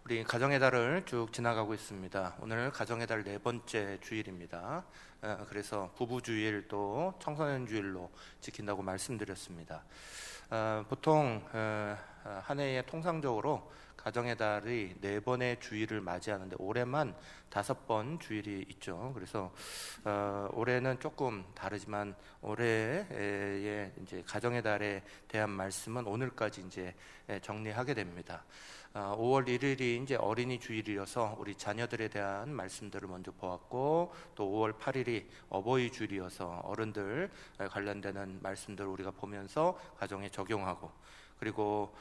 우리 가정의 달을 쭉 지나가고 있습니다. 오늘 가정의 달 네 번째 주일입니다. 그래서 부부 주일도 청소년 주일로 지킨다고 말씀드렸습니다. 보통 한 해에 통상적으로 가정의 달이 네 번의 주일을 맞이하는데 올해만 5번 주일이 있죠. 그래서 올해는 조금 다르지만 올해의 이제 가정의 달에 대한 말씀은 오늘까지 이제 정리하게 됩니다. 5월 1일이 이제 어린이 주일이어서 우리 자녀들에 대한 말씀들을 먼저 보았고, 또 5월 8일이 어버이 주일이어서 어른들 관련되는 말씀들을 우리가 보면서 가정에 적용하고, 그리고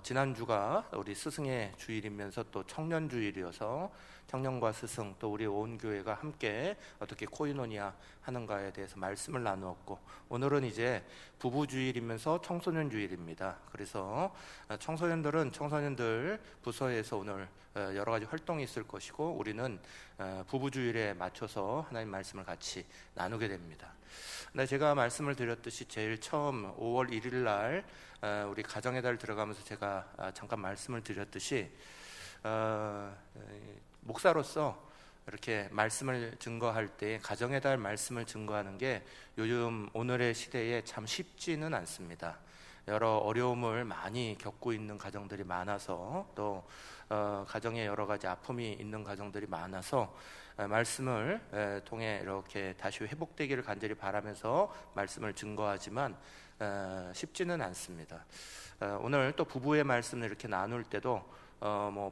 지난주가 우리 스승의 주일이면서 또 청년 주일이어서 청년과 스승 또 우리 온 교회가 함께 어떻게 코이노니아 하는가에 대해서 말씀을 나누었고, 오늘은 이제 부부 주일이면서 청소년 주일입니다. 그래서 청소년들은 청소년들 부서에서 오늘 여러 가지 활동이 있을 것이고, 우리는 부부 주일에 맞춰서 하나님 말씀을 같이 나누게 됩니다. 네, 제가 말씀을 드렸듯이 제일 처음 5월 1일 날 우리 가정의 달 들어가면서 제가 잠깐 말씀을 드렸듯이 목사로서 이렇게 말씀을 증거할 때 가정의 달 말씀을 증거하는 게 요즘 오늘의 시대에 참 쉽지는 않습니다. 여러 어려움을 많이 겪고 있는 가정들이 많아서, 또 가정에 여러 가지 아픔이 있는 가정들이 많아서 말씀을 통해 이렇게 다시 회복되기를 간절히 바라면서 말씀을 증거하지만 쉽지는 않습니다. 오늘 또 부부의 말씀을 이렇게 나눌 때도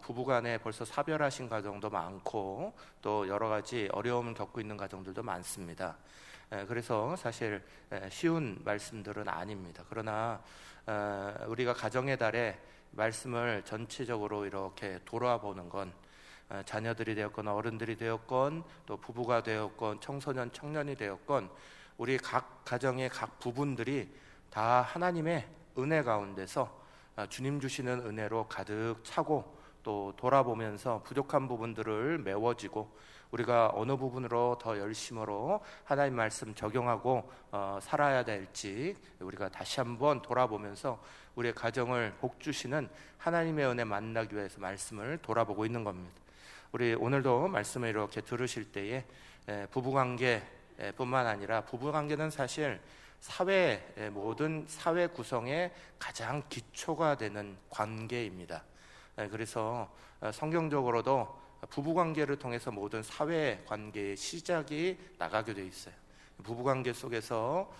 부부간에 벌써 사별하신 가정도 많고, 또 여러 가지 어려움을 겪고 있는 가정들도 많습니다. 그래서 사실 쉬운 말씀들은 아닙니다. 그러나 우리가 가정의 달에 말씀을 전체적으로 이렇게 돌아보는 건, 자녀들이 되었건 어른들이 되었건 또 부부가 되었건 청소년 청년이 되었건 우리 각 가정의 각 부분들이 다 하나님의 은혜 가운데서 주님 주시는 은혜로 가득 차고, 또 돌아보면서 부족한 부분들을 메워지고, 우리가 어느 부분으로 더 열심으로 하나님 말씀 적용하고 살아야 될지 우리가 다시 한번 돌아보면서 우리의 가정을 복 주시는 하나님의 은혜 만나기 위해서 말씀을 돌아보고 있는 겁니다. 우리 오늘도 말씀을 이렇게 들으실 때에 부부관계뿐만 아니라, 부부관계는 사실 사회의 모든 사회 구성의 가장 기초가 되는 관계입니다. 그래서 성경적으로도 부부관계를 통해서 모든 사회 관계의 시작이 나가게 돼 있어요. 부부관계 속에서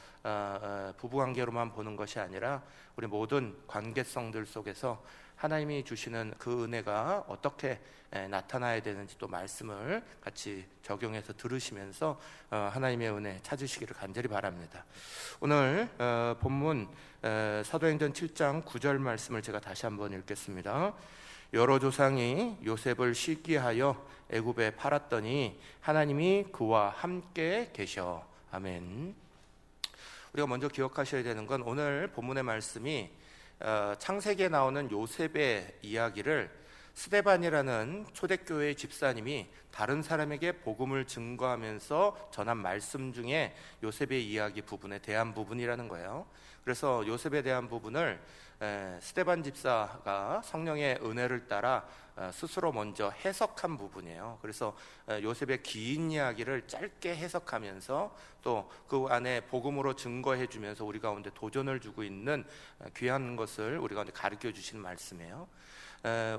부부관계로만 보는 것이 아니라 우리 모든 관계성들 속에서 하나님이 주시는 그 은혜가 어떻게 나타나야 되는지 또 말씀을 같이 적용해서 들으시면서 하나님의 은혜 찾으시기를 간절히 바랍니다. 오늘 본문 사도행전 7장 9절 말씀을 제가 다시 한번 읽겠습니다. 여러 조상이 요셉을 시기하여 애굽에 팔았더니 하나님이 그와 함께 계셔. 아멘. 우리가 먼저 기억하셔야 되는 건, 오늘 본문의 말씀이 창세기에 나오는 요셉의 이야기를 스데반이라는 초대교회의 집사님이 다른 사람에게 복음을 증거하면서 전한 말씀 중에 요셉의 이야기 부분에 대한 부분이라는 거예요. 그래서 요셉에 대한 부분을 스데반 집사가 성령의 은혜를 따라 스스로 먼저 해석한 부분이에요. 그래서 요셉의 긴 이야기를 짧게 해석하면서 또 그 안에 복음으로 증거해 주면서 우리 가운데 도전을 주고 있는 귀한 것을 우리 가운데 가르쳐 주시는 말씀이에요.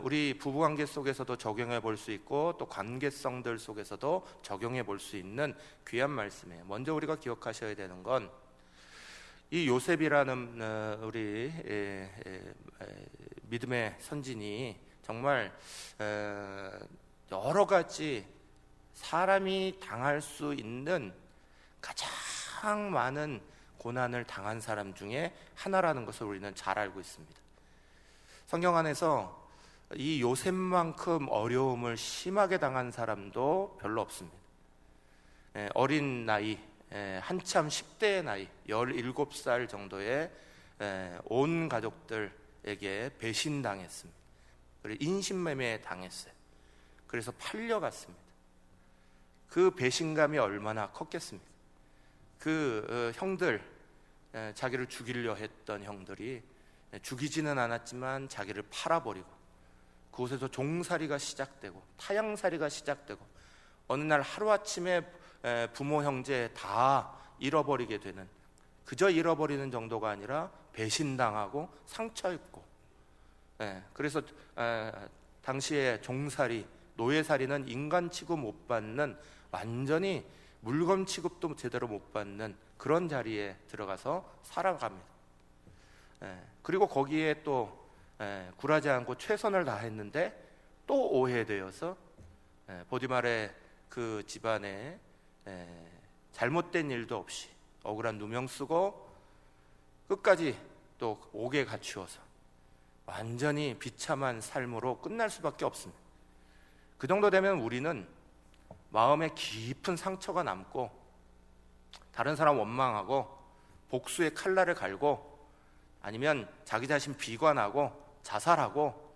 우리 부부관계 속에서도 적용해 볼 수 있고, 또 관계성들 속에서도 적용해 볼 수 있는 귀한 말씀이에요. 먼저 우리가 기억하셔야 되는 건, 이 요셉이라는 우리 믿음의 선진이 정말 여러 가지 사람이 당할 수 있는 가장 많은 고난을 당한 사람 중에 하나라는 것을 우리는 잘 알고 있습니다. 성경 안에서 이 요셉만큼 어려움을 심하게 당한 사람도 별로 없습니다. 어린 나이, 한참 10대의 나이, 17살 정도의 온 가족들에게 배신당했습니다. 그리고 인신매매 당했어요. 그래서 팔려갔습니다. 그 배신감이 얼마나 컸겠습니까? 그 형들, 자기를 죽이려 했던 형들이 죽이지는 않았지만 자기를 팔아버리고, 그곳에서 종살이가 시작되고 타향살이가 시작되고 어느 날 하루아침에 부모 형제 다 잃어버리게 되는, 그저 잃어버리는 정도가 아니라 배신당하고 상처 입고, 그래서 당시에 종살이, 노예살이는 인간 취급 못 받는, 완전히 물건 취급도 제대로 못 받는 그런 자리에 들어가서 살아갑니다. 그리고 거기에 또 굴하지 않고 최선을 다했는데 또 오해되어서 보디말의 그 집안에 잘못된 일도 없이 억울한 누명 쓰고 끝까지 또 옥에 갇히어서 완전히 비참한 삶으로 끝날 수밖에 없습니다. 그 정도 되면 우리는 마음에 깊은 상처가 남고 다른 사람 원망하고 복수의 칼날을 갈고 아니면 자기 자신 비관하고 자살하고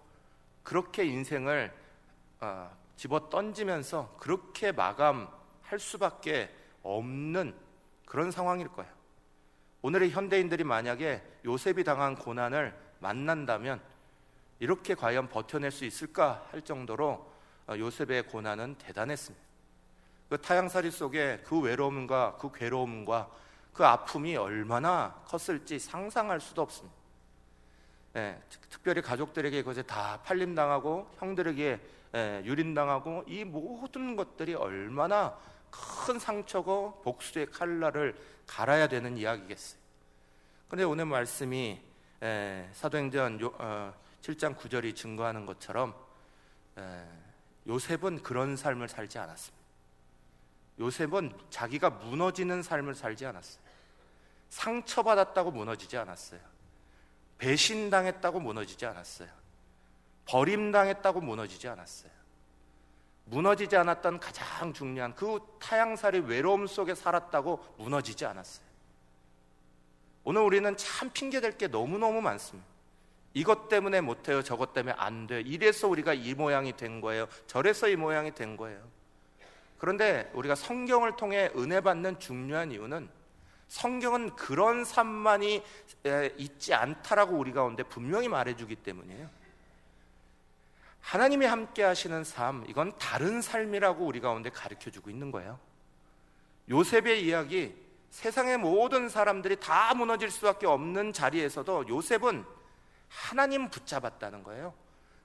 그렇게 인생을 집어 던지면서 그렇게 마감할 수밖에 없는 그런 상황일 거예요. 오늘의 현대인들이 만약에 요셉이 당한 고난을 만난다면 이렇게 과연 버텨낼 수 있을까 할 정도로 요셉의 고난은 대단했습니다. 그 타향살이 속에 그 외로움과 그 괴로움과 그 아픔이 얼마나 컸을지 상상할 수도 없습니다. 특별히 가족들에게 그것에 다 팔림당하고 형들에게 유린당하고 이 모든 것들이 얼마나 큰 상처고 복수의 칼날을 갈아야 되는 이야기겠어요. 그런데 오늘 말씀이 사도행전 7장 9절이 증거하는 것처럼 요셉은 그런 삶을 살지 않았습니다. 요셉은 자기가 무너지는 삶을 살지 않았어요. 상처받았다고 무너지지 않았어요. 배신당했다고 무너지지 않았어요. 버림당했다고 무너지지 않았어요. 무너지지 않았던 가장 중요한 그 타향살이 외로움 속에 살았다고 무너지지 않았어요. 오늘 우리는 참 핑계댈 게 너무너무 많습니다. 이것 때문에 못해요, 저것 때문에 안 돼요, 이래서 우리가 이 모양이 된 거예요, 저래서 이 모양이 된 거예요. 그런데 우리가 성경을 통해 은혜 받는 중요한 이유는 성경은 그런 삶만이 있지 않다라고 우리 가운데 분명히 말해주기 때문이에요. 하나님이 함께 하시는 삶, 이건 다른 삶이라고 우리 가운데 가르쳐주고 있는 거예요. 요셉의 이야기, 세상의 모든 사람들이 다 무너질 수밖에 없는 자리에서도 요셉은 하나님 붙잡았다는 거예요.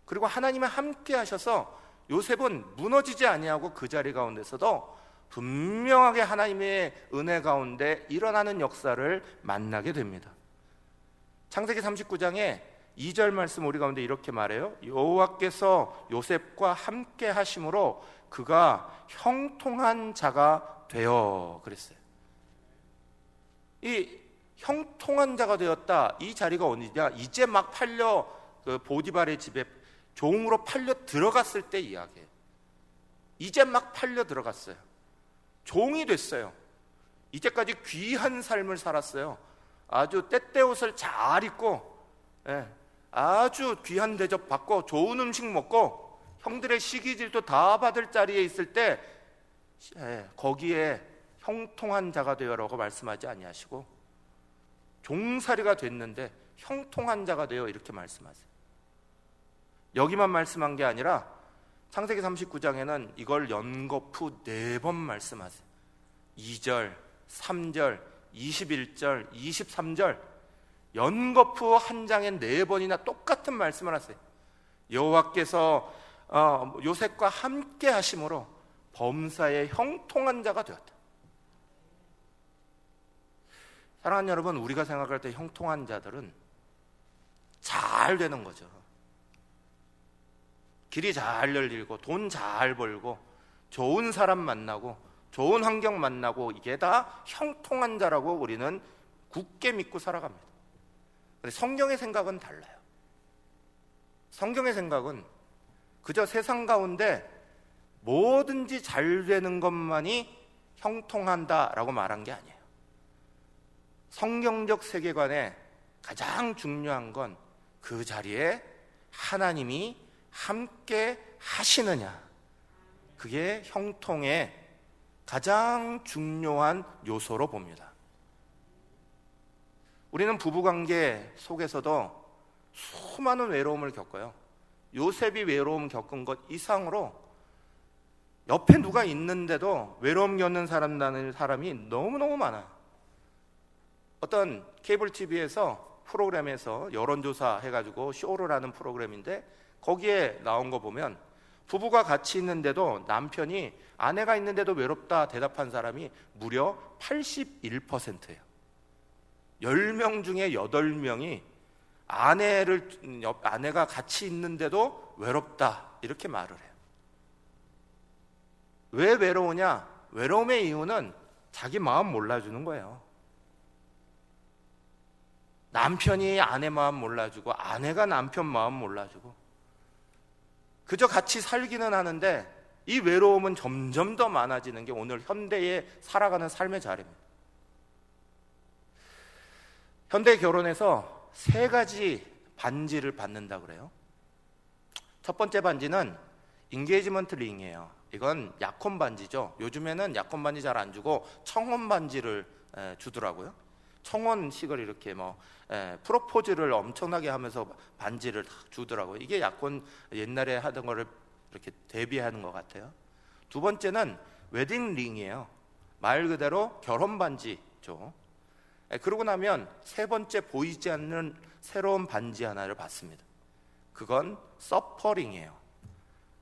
그리고 하나님이 함께 하셔서 요셉은 무너지지 아니하고 그 자리 가운데서도 분명하게 하나님의 은혜 가운데 일어나는 역사를 만나게 됩니다. 창세기 39장에 2절 말씀 우리 가운데 이렇게 말해요. 여호와께서 요셉과 함께 하심으로 그가 형통한 자가 되어, 그랬어요. 이 형통한 자가 되었다, 이 자리가 어디냐? 이제 막 팔려 그 보디발의 집에 종으로 팔려 들어갔을 때 이야기예요. 이제 막 팔려 들어갔어요. 종이 됐어요. 이제까지 귀한 삶을 살았어요. 아주 때때옷을 잘 입고, 아주 귀한 대접 받고 좋은 음식 먹고 형들의 시기질도 다 받을 자리에 있을 때 거기에 형통한 자가 되어라고 말씀하지 아니하시고 종살이가 됐는데 형통한 자가 되어 이렇게 말씀하세요. 여기만 말씀한 게 아니라 창세기 39장에는 이걸 연거푸 4번 말씀하세요. 2절, 3절, 21절, 23절 연거푸 한 장에 4번이나 똑같은 말씀을 하세요. 여호와께서 요셉과 함께 하심으로 범사의 형통한 자가 되었다. 사랑하는 여러분, 우리가 생각할 때 형통한 자들은 잘 되는 거죠. 길이 잘 열리고 돈 잘 벌고 좋은 사람 만나고 좋은 환경 만나고 이게 다 형통한 자라고 우리는 굳게 믿고 살아갑니다. 그런데 성경의 생각은 달라요. 성경의 생각은 그저 세상 가운데 뭐든지 잘 되는 것만이 형통한다라고 말한 게 아니에요. 성경적 세계관에 가장 중요한 건 그 자리에 하나님이 함께 하시느냐, 그게 형통의 가장 중요한 요소로 봅니다. 우리는 부부관계 속에서도 수많은 외로움을 겪어요. 요셉이 외로움 겪은 것 이상으로 옆에 누가 있는데도 외로움 겪는 사람이 너무너무 많아요. 어떤 케이블 TV에서 프로그램에서 여론조사 해가지고 쇼를 하는 프로그램인데 거기에 나온 거 보면 부부가 같이 있는데도 남편이 아내가 있는데도 외롭다 대답한 사람이 무려 81%예요. 10명 중에 8명이 아내가 같이 있는데도 외롭다 이렇게 말을 해요. 왜 외로우냐? 외로움의 이유는 자기 마음 몰라주는 거예요. 남편이 아내 마음 몰라주고 아내가 남편 마음 몰라주고 그저 같이 살기는 하는데 이 외로움은 점점 더 많아지는 게 오늘 현대에 살아가는 삶의 자리입니다. 현대 결혼에서 3가지 반지를 받는다 그래요. 첫 번째 반지는 인게이지먼트 링이에요. 이건 약혼 반지죠. 요즘에는 약혼 반지 잘 안 주고 청혼 반지를 주더라고요. 청혼식을 이렇게 프로포즈를 엄청나게 하면서 반지를 주더라고요. 이게 약혼 옛날에 하던 거를 이렇게 대비하는 것 같아요. 두 번째는 웨딩 링이에요. 말 그대로 결혼 반지죠. 그러고 나면 세 번째 보이지 않는 새로운 반지 하나를 받습니다. 그건 서퍼링이에요.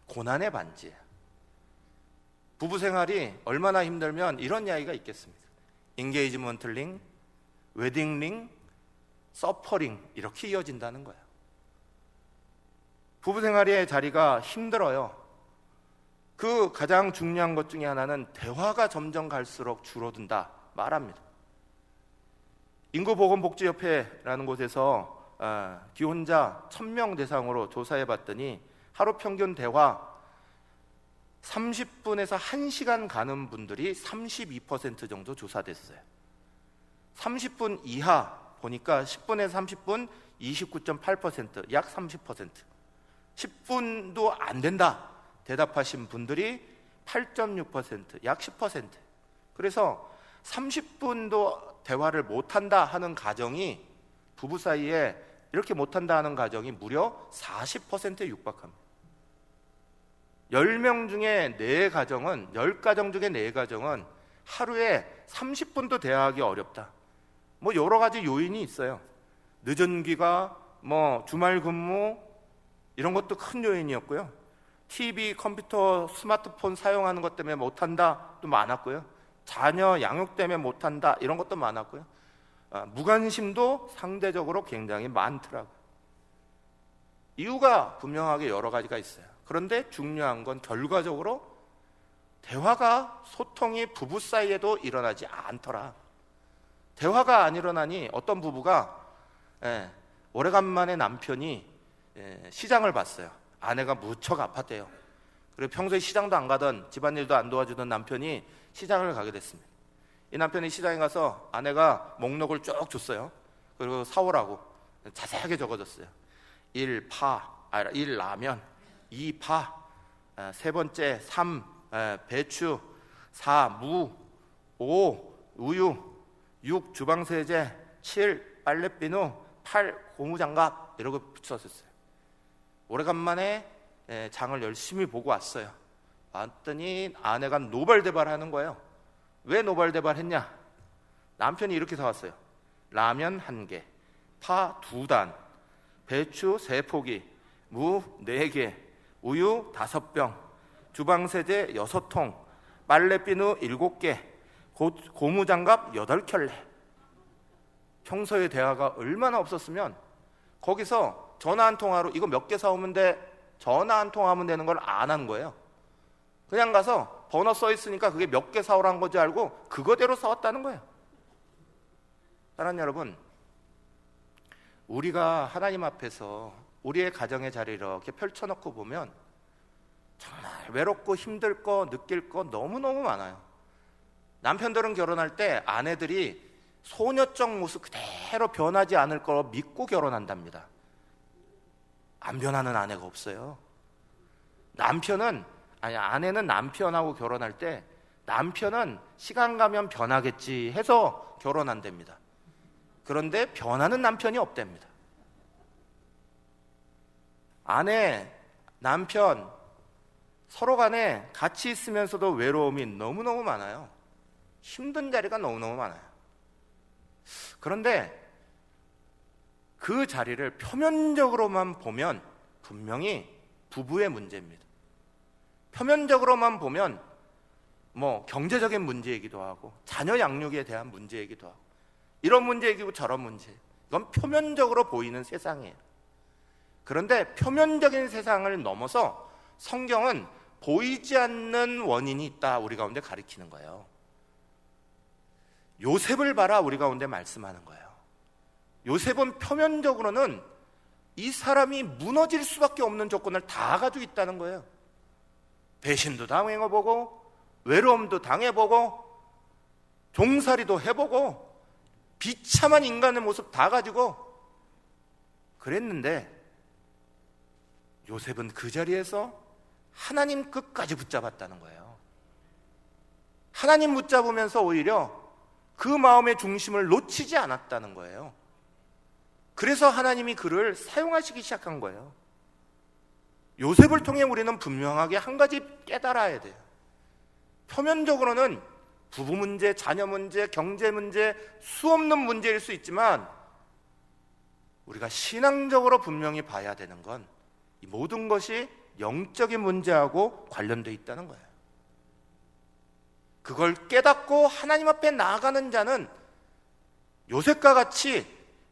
고난의 반지예요. 부부 생활이 얼마나 힘들면 이런 이야기가 있겠습니까? 인게이지먼트 링, 웨딩 링, 서퍼링 이렇게 이어진다는 거예요. 부부 생활의 자리가 힘들어요. 그 가장 중요한 것 중에 하나는 대화가 점점 갈수록 줄어든다 말합니다. 인구보건복지협회라는 곳에서 기혼자 1000명 대상으로 조사해 봤더니 하루 평균 대화 30분에서 1시간 가는 분들이 32% 정도 조사됐어요. 30분 이하 보니까 10분에서 30분 29.8%, 약 30%. 10분도 안 된다 대답하신 분들이 8.6%, 약 10%. 그래서 30분도 대화를 못한다 하는 가정이 부부 사이에 이렇게 못한다 하는 가정이 무려 40%에 육박합니다. 10명 중에 4가정은 10가정 중에 4가정은 하루에 30분도 대화하기 어렵다. 여러 가지 요인이 있어요. 늦은 귀가, 주말 근무 이런 것도 큰 요인이었고요. TV, 컴퓨터, 스마트폰 사용하는 것 때문에 못한다도 많았고요. 자녀 양육 때문에 못한다 이런 것도 많았고요. 무관심도 상대적으로 굉장히 많더라고요. 이유가 분명하게 여러 가지가 있어요. 그런데 중요한 건 결과적으로 대화가, 소통이 부부 사이에도 일어나지 않더라. 대화가 안 일어나니 어떤 부부가 오래간만에 남편이 시장을 봤어요. 아내가 무척 아팠대요. 그리고 평소에 시장도 안 가던, 집안일도 안 도와주던 남편이 시장을 가게 됐습니다. 이 남편이 시장에 가서 아내가 목록을 쭉 줬어요. 그리고 사오라고 자세하게 적어줬어요. 1 라면, 2 파, 세 번째 3 배추, 4 무, 5 우유, 6 주방세제, 7 빨래비누, 8 고무장갑 이러고 붙였었어요. 오래간만에 장을 열심히 보고 왔어요. 왔더니 아내가 노발대발하는 거예요. 왜 노발대발했냐? 남편이 이렇게 사왔어요. 라면 1개, 파 2단, 배추 3포기, 무 4개, 우유 5병, 주방세제 6통, 빨래비누 7개, 고무장갑 8켤레. 평소에 대화가 얼마나 없었으면 거기서 전화 한 통화로 이거 몇 개 사오면 돼? 전화 한 통화하면 되는 걸 안 한 거예요. 그냥 가서 번호 써 있으니까 그게 몇 개 사오라는 거지 알고 그거대로 사왔다는 거예요. 사랑하는 여러분, 우리가 하나님 앞에서 우리의 가정의 자리를 이렇게 펼쳐놓고 보면 정말 외롭고 힘들 거, 느낄 거 너무너무 많아요. 남편들은 결혼할 때 아내들이 소녀적 모습 그대로 변하지 않을 걸 믿고 결혼한답니다. 안 변하는 아내가 없어요. 아내는 남편하고 결혼할 때 남편은 시간 가면 변하겠지 해서 결혼한답니다. 그런데 변하는 남편이 없답니다. 아내 남편, 서로 간에 같이 있으면서도 외로움이 너무너무 많아요. 힘든 자리가 너무너무 많아요. 그런데 그 자리를 표면적으로만 보면 분명히 부부의 문제입니다. 표면적으로만 보면 경제적인 문제이기도 하고 자녀 양육에 대한 문제이기도 하고 이런 문제이고 저런 문제, 이건 표면적으로 보이는 세상이에요. 그런데 표면적인 세상을 넘어서 성경은 보이지 않는 원인이 있다 우리 가운데 가르치는 거예요. 요셉을 봐라 우리 가운데 말씀하는 거예요. 요셉은 표면적으로는 이 사람이 무너질 수밖에 없는 조건을 다 가지고 있다는 거예요. 배신도 당해보고 외로움도 당해보고 종살이도 해보고 비참한 인간의 모습 다 가지고 그랬는데 요셉은 그 자리에서 하나님 끝까지 붙잡았다는 거예요. 하나님 붙잡으면서 오히려 그 마음의 중심을 놓치지 않았다는 거예요. 그래서 하나님이 그를 사용하시기 시작한 거예요. 요셉을 통해 우리는 분명하게 한 가지 깨달아야 돼요. 표면적으로는 부부 문제, 자녀 문제, 경제 문제, 수없는 문제일 수 있지만 우리가 신앙적으로 분명히 봐야 되는 건 이 모든 것이 영적인 문제하고 관련되어 있다는 거예요. 그걸 깨닫고 하나님 앞에 나아가는 자는 요셉과 같이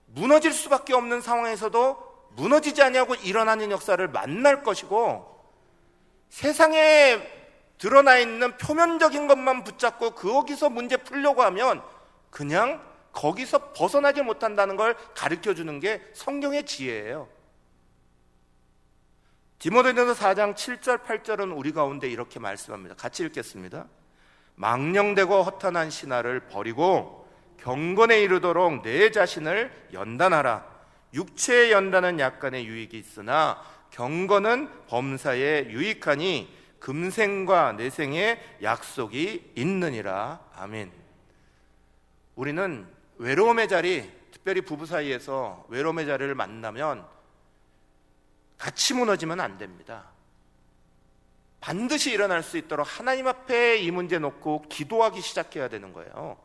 무너질 수밖에 없는 상황에서도 무너지지 아니하고 일어나는 역사를 만날 것이고, 세상에 드러나 있는 표면적인 것만 붙잡고 거기서 문제 풀려고 하면 그냥 거기서 벗어나지 못한다는 걸 가르쳐주는 게 성경의 지혜예요. 디모데전서 4장 7절 8절은 우리 가운데 이렇게 말씀합니다. 같이 읽겠습니다. 망령되고 허탄한 신화를 버리고 경건에 이르도록 내 자신을 연단하라. 육체의 연단은 약간의 유익이 있으나 경건은 범사에 유익하니 금생과 내생의 약속이 있느니라. 아멘. 우리는 외로움의 자리, 특별히 부부 사이에서 외로움의 자리를 만나면 같이 무너지면 안 됩니다. 반드시 일어날 수 있도록 하나님 앞에 이 문제 놓고 기도하기 시작해야 되는 거예요.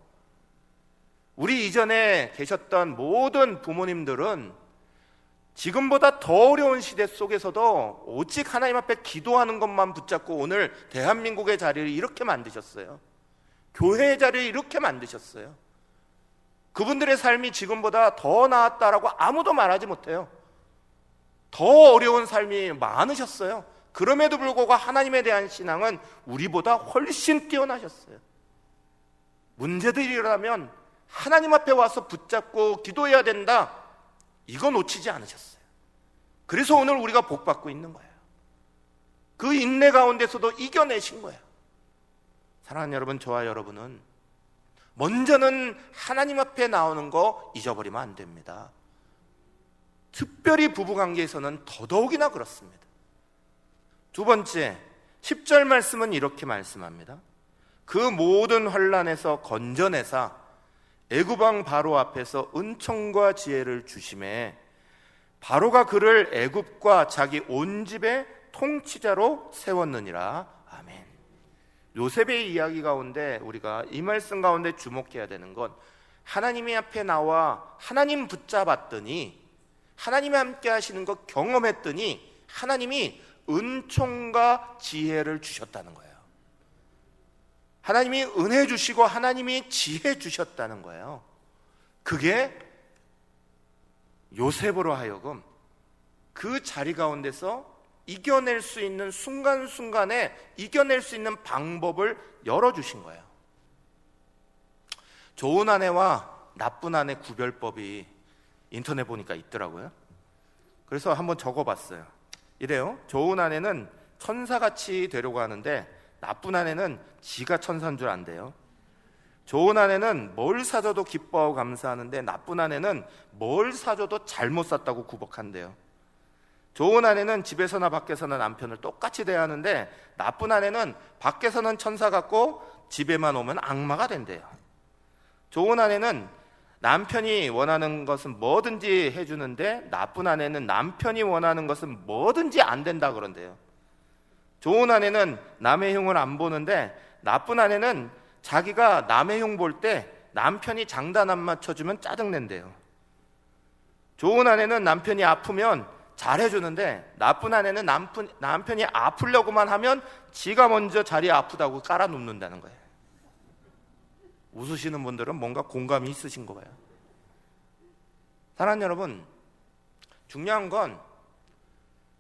우리 이전에 계셨던 모든 부모님들은 지금보다 더 어려운 시대 속에서도 오직 하나님 앞에 기도하는 것만 붙잡고 오늘 대한민국의 자리를 이렇게 만드셨어요. 교회의 자리를 이렇게 만드셨어요. 그분들의 삶이 지금보다 더 나았다라고 아무도 말하지 못해요. 더 어려운 삶이 많으셨어요. 그럼에도 불구하고 하나님에 대한 신앙은 우리보다 훨씬 뛰어나셨어요. 문제들이 일어나면 하나님 앞에 와서 붙잡고 기도해야 된다, 이거 놓치지 않으셨어요. 그래서 오늘 우리가 복받고 있는 거예요. 그 인내 가운데서도 이겨내신 거예요. 사랑하는 여러분, 저와 여러분은 먼저는 하나님 앞에 나오는 거 잊어버리면 안 됩니다. 특별히 부부관계에서는 더더욱이나 그렇습니다. 두 번째, 10절 말씀은 이렇게 말씀합니다. 그 모든 환난에서 건져내사 애굽왕 바로 앞에서 은총과 지혜를 주심에 바로가 그를 애굽과 자기 온 집의 통치자로 세웠느니라. 아멘. 요셉의 이야기 가운데 우리가 이 말씀 가운데 주목해야 되는 건, 하나님의 앞에 나와 하나님 붙잡았더니, 하나님이 함께 하시는 것 경험했더니 하나님이 은총과 지혜를 주셨다는 거예요. 하나님이 은혜 주시고 하나님이 지혜 주셨다는 거예요. 그게 요셉으로 하여금 그 자리 가운데서 이겨낼 수 있는 순간순간에 이겨낼 수 있는 방법을 열어주신 거예요. 좋은 아내와 나쁜 아내 구별법이 인터넷 보니까 있더라고요. 그래서 한번 적어봤어요. 이래요. 좋은 아내는 천사같이 되려고 하는데 나쁜 아내는 지가 천사인 줄 안대요. 좋은 아내는 뭘 사줘도 기뻐하고 감사하는데 나쁜 아내는 뭘 사줘도 잘못 샀다고 구박한대요. 좋은 아내는 집에서나 밖에서나 남편을 똑같이 대하는데 나쁜 아내는 밖에서는 천사 같고 집에만 오면 악마가 된대요. 좋은 아내는 남편이 원하는 것은 뭐든지 해주는데 나쁜 아내는 남편이 원하는 것은 뭐든지 안 된다 그런대요. 좋은 아내는 남의 흉을 안 보는데 나쁜 아내는 자기가 남의 흉 볼 때 남편이 장단 안 맞춰주면 짜증낸대요. 좋은 아내는 남편이 아프면 잘해주는데 나쁜 아내는 남편이 아프려고만 하면 지가 먼저 자리에 아프다고 깔아눕는다는 거예요. 웃으시는 분들은 뭔가 공감이 있으신 거예요. 사랑하는 여러분, 중요한 건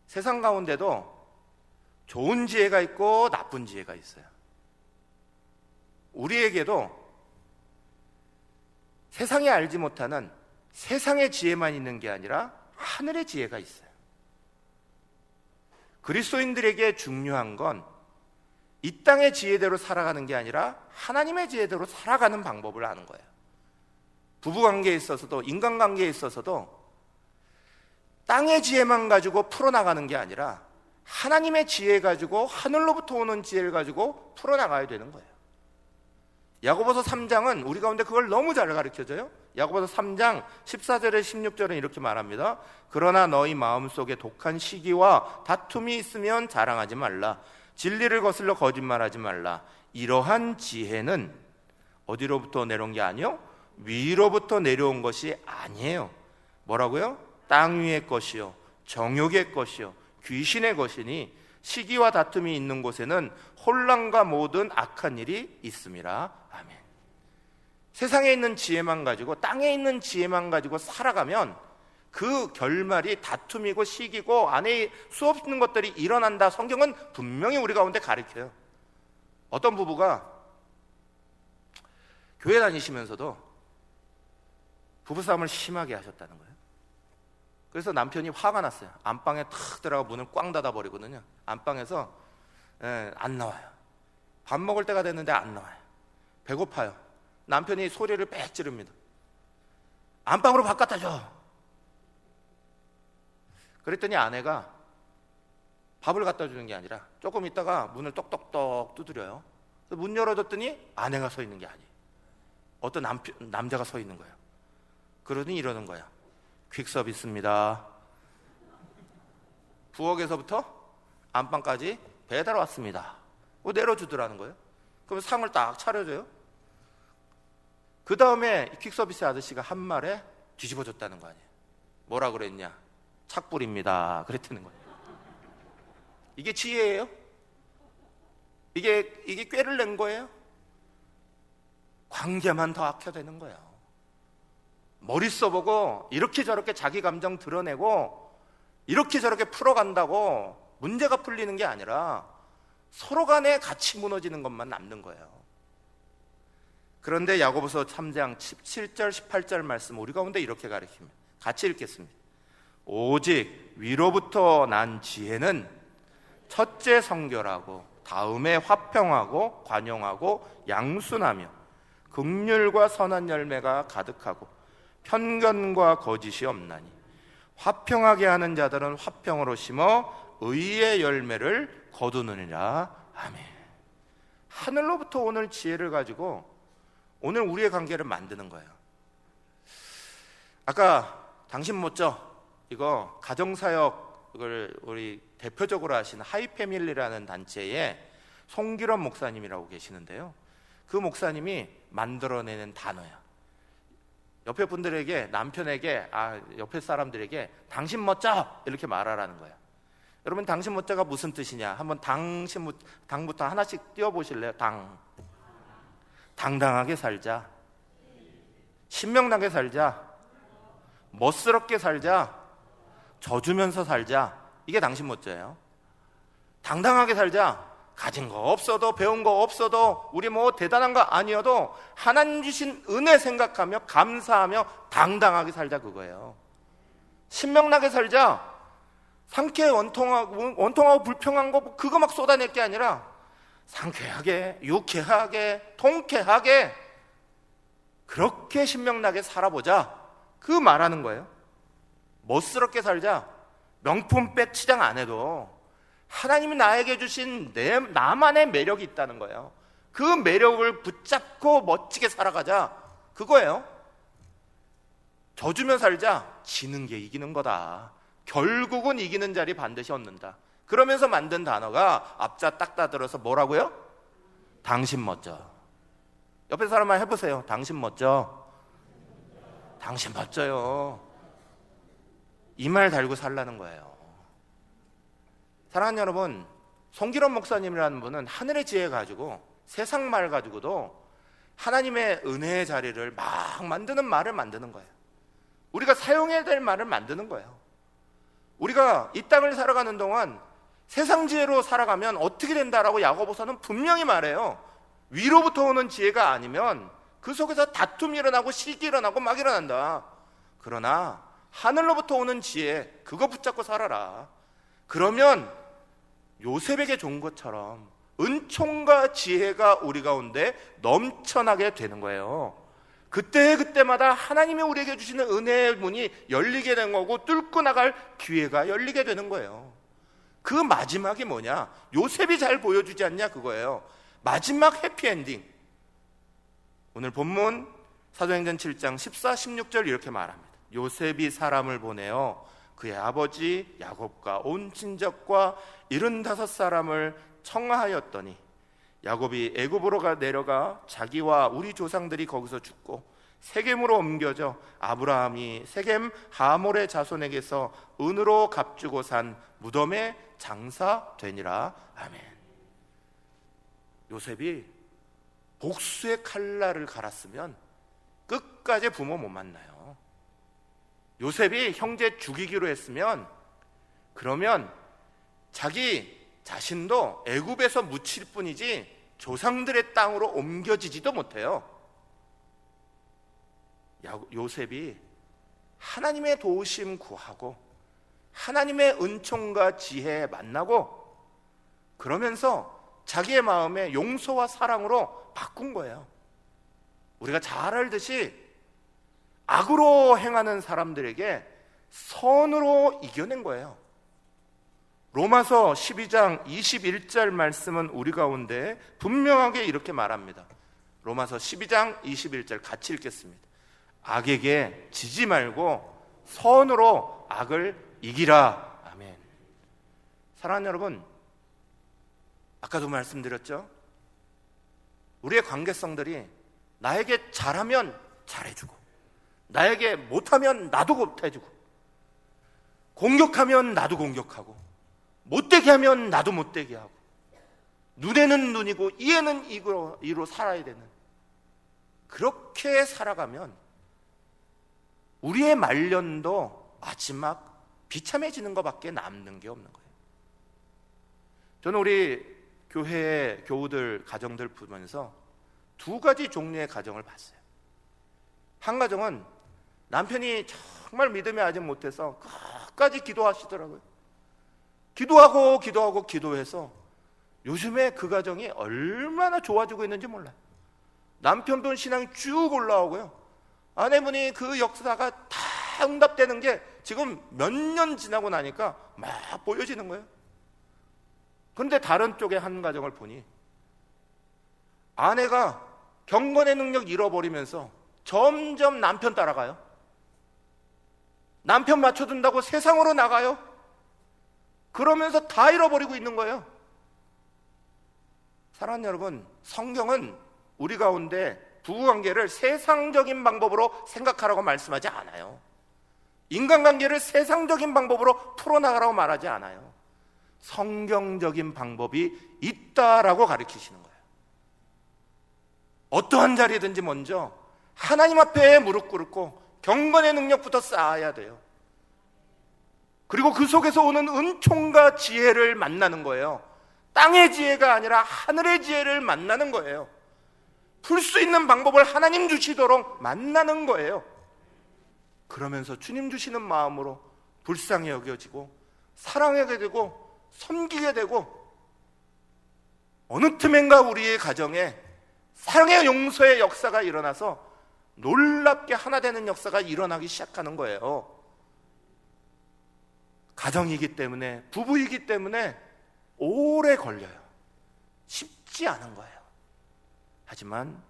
세상 가운데도 좋은 지혜가 있고 나쁜 지혜가 있어요. 우리에게도 세상이 알지 못하는 세상의 지혜만 있는 게 아니라 하늘의 지혜가 있어요. 그리스도인들에게 중요한 건 이 땅의 지혜대로 살아가는 게 아니라 하나님의 지혜대로 살아가는 방법을 아는 거예요. 부부관계에 있어서도 인간관계에 있어서도 땅의 지혜만 가지고 풀어나가는 게 아니라 하나님의 지혜 가지고 하늘로부터 오는 지혜를 가지고 풀어나가야 되는 거예요. 야고보서 3장은 우리 가운데 그걸 너무 잘 가르쳐줘요. 야고보서 3장 14절에 16절은 이렇게 말합니다. 그러나 너희 마음속에 독한 시기와 다툼이 있으면 자랑하지 말라. 진리를 거슬러 거짓말하지 말라. 이러한 지혜는 어디로부터 내려온 게 아니요? 위로부터 내려온 것이 아니에요. 뭐라고요? 땅 위의 것이요, 정욕의 것이요, 귀신의 것이니 시기와 다툼이 있는 곳에는 혼란과 모든 악한 일이 있음이라. 아멘. 세상에 있는 지혜만 가지고, 땅에 있는 지혜만 가지고 살아가면 그 결말이 다툼이고 시기고 안에 수없는 것들이 일어난다. 성경은 분명히 우리 가운데 가르쳐요. 어떤 부부가 교회 다니시면서도 부부싸움을 심하게 하셨다는 거예요. 그래서 남편이 화가 났어요. 안방에 탁 들어가 문을 꽝 닫아버리거든요. 안방에서 안 나와요. 밥 먹을 때가 됐는데 안 나와요. 배고파요. 남편이 소리를 빽 지릅니다. 안방으로 밥 갖다 줘. 그랬더니 아내가 밥을 갖다 주는 게 아니라 조금 있다가 문을 똑똑똑 두드려요. 문 열어줬더니 아내가 서 있는 게 아니에요. 어떤 남자가 서 있는 거예요. 그러더니 이러는 거야. 퀵 서비스입니다. 부엌에서부터 안방까지 배달 왔습니다. 내려주더라는 거예요. 그럼 상을 딱 차려줘요. 그 다음에 퀵 서비스 아저씨가 한 말에 뒤집어줬다는 거 아니에요. 뭐라 그랬냐? 착불입니다. 그랬다는 거예요. 이게 지혜예요? 이게 꾀를 낸 거예요? 관계만 더 악화되는 거예요. 머리 써보고 이렇게 저렇게 자기 감정 드러내고 이렇게 저렇게 풀어간다고 문제가 풀리는 게 아니라 서로 간에 같이 무너지는 것만 남는 거예요. 그런데 야고보서 3장 17절 18절 말씀 우리 가운데 이렇게 가르칩니다. 같이 읽겠습니다. 오직 위로부터 난 지혜는 첫째 성결하고 다음에 화평하고 관용하고 양순하며 긍휼과 선한 열매가 가득하고 편견과 거짓이 없나니 화평하게 하는 자들은 화평으로 심어 의의 열매를 거두느니라. 아멘. 하늘로부터 오는 지혜를 가지고 오늘 우리의 관계를 만드는 거예요. 아까 당신 못져 이거 가정사역을 우리 대표적으로 하시는 하이패밀리라는 단체에 송기런 목사님이라고 계시는데요. 그 목사님이 만들어내는 단어야. 옆에 분들에게, 남편에게, 옆에 사람들에게 당신 멋져 이렇게 말하라는 거야. 여러분, 당신 멋져가 무슨 뜻이냐? 한번 당부터 하나씩 띄워보실래요? 당당하게 살자, 신명나게 살자, 멋스럽게 살자, 져주면서 살자. 이게 당신 멋져예요. 당당하게 살자. 가진 거 없어도, 배운 거 없어도, 우리 뭐 대단한 거 아니어도 하나님 주신 은혜 생각하며 감사하며 당당하게 살자, 그거예요. 신명나게 살자. 상쾌 원통하고 불평한 거 그거 막 쏟아낼 게 아니라 상쾌하게, 유쾌하게, 통쾌하게 그렇게 신명나게 살아보자. 그 말하는 거예요. 멋스럽게 살자. 명품백 치장 안 해도 하나님이 나에게 주신 나만의 매력이 있다는 거예요. 그 매력을 붙잡고 멋지게 살아가자. 그거예요. 져주면 살자. 지는 게 이기는 거다. 결국은 이기는 자리 반드시 얻는다. 그러면서 만든 단어가 앞자 딱 따들어서 뭐라고요? 당신 멋져. 옆에 사람만 해보세요. 당신 멋져. 당신 멋져요. 이 말 달고 살라는 거예요. 사랑하는 여러분, 송기론 목사님이라는 분은 하늘의 지혜 가지고 세상 말 가지고도 하나님의 은혜의 자리를 막 만드는 말을 만드는 거예요. 우리가 사용해야 될 말을 만드는 거예요. 우리가 이 땅을 살아가는 동안 세상 지혜로 살아가면 어떻게 된다라고 야고보서는 분명히 말해요. 위로부터 오는 지혜가 아니면 그 속에서 다툼이 일어나고 시기 일어나고 막 일어난다. 그러나 하늘로부터 오는 지혜, 그거 붙잡고 살아라. 그러면 요셉에게 준 것처럼 은총과 지혜가 우리 가운데 넘쳐나게 되는 거예요. 그때마다 하나님이 우리에게 주시는 은혜의 문이 열리게 되는 거고 뚫고 나갈 기회가 열리게 되는 거예요. 그 마지막이 뭐냐? 요셉이 잘 보여주지 않냐 그거예요. 마지막 해피엔딩. 오늘 본문 사도행전 7장 14, 16절 이렇게 말합니다. 요셉이 사람을 보내어 그의 아버지 야곱과 온 친척과 75사람을 청하하였더니 야곱이 애굽으로 내려가 자기와 우리 조상들이 거기서 죽고 세겜으로 옮겨져 아브라함이 세겜 하몰의 자손에게서 은으로 값주고 산 무덤에 장사되니라. 아멘. 요셉이 복수의 칼날을 갈았으면 끝까지 부모 못 만나요. 요셉이 형제 죽이기로 했으면 그러면 자기 자신도 애굽에서 묻힐 뿐이지 조상들의 땅으로 옮겨지지도 못해요. 요셉이 하나님의 도우심 구하고 하나님의 은총과 지혜 만나고 그러면서 자기의 마음에 용서와 사랑으로 바꾼 거예요. 우리가 잘 알듯이 악으로 행하는 사람들에게 선으로 이겨낸 거예요. 로마서 12장 21절 말씀은 우리 가운데 분명하게 이렇게 말합니다. 로마서 12장 21절 같이 읽겠습니다. 악에게 지지 말고 선으로 악을 이기라. 아멘. 사랑하는 여러분, 아까도 말씀드렸죠? 우리의 관계성들이 나에게 잘하면 잘해주고 나에게 못하면 나도 못해주고 공격하면 나도 공격하고 못되게 하면 나도 못되게 하고 눈에는 눈이고 이에는 이로 살아야 되는, 그렇게 살아가면 우리의 말년도 마지막 비참해지는 것밖에 남는 게 없는 거예요. 저는 우리 교회의 교우들 가정들 보면서 두 가지 종류의 가정을 봤어요. 한 가정은 남편이 정말 믿음이 아직 못해서 끝까지 기도하시더라고요. 기도하고 기도해서 요즘에 그 가정이 얼마나 좋아지고 있는지 몰라요. 남편분 신앙이 쭉 올라오고요, 아내분이 그 역사가 다 응답되는 게 지금 몇 년 지나고 나니까 막 보여지는 거예요. 그런데 다른 쪽의 한 가정을 보니 아내가 경건의 능력 잃어버리면서 점점 남편 따라가요. 남편 맞춰준다고 세상으로 나가요. 그러면서 다 잃어버리고 있는 거예요. 사랑하는 여러분, 성경은 우리 가운데 부부관계를 세상적인 방법으로 생각하라고 말씀하지 않아요. 인간관계를 세상적인 방법으로 풀어나가라고 말하지 않아요. 성경적인 방법이 있다라고 가르치시는 거예요. 어떠한 자리든지 먼저 하나님 앞에 무릎 꿇고 경건의 능력부터 쌓아야 돼요. 그리고 그 속에서 오는 은총과 지혜를 만나는 거예요. 땅의 지혜가 아니라 하늘의 지혜를 만나는 거예요. 풀 수 있는 방법을 하나님 주시도록 만나는 거예요. 그러면서 주님 주시는 마음으로 불쌍히 여겨지고 사랑하게 되고 섬기게 되고, 어느 틈엔가 우리의 가정에 사랑의 용서의 역사가 일어나서 놀랍게 하나 되는 역사가 일어나기 시작하는 거예요. 가정이기 때문에, 부부이기 때문에 오래 걸려요. 쉽지 않은 거예요. 하지만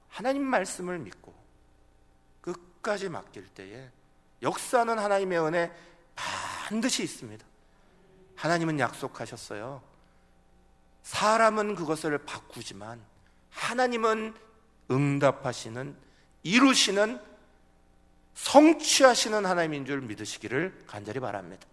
하나님 말씀을 믿고 끝까지 맡길 때에 역사는 하나님의 은혜 반드시 있습니다. 하나님은 약속하셨어요. 사람은 그것을 바꾸지만 하나님은 응답하시는, 이루시는, 성취하시는 하나님인 줄 믿으시기를 간절히 바랍니다.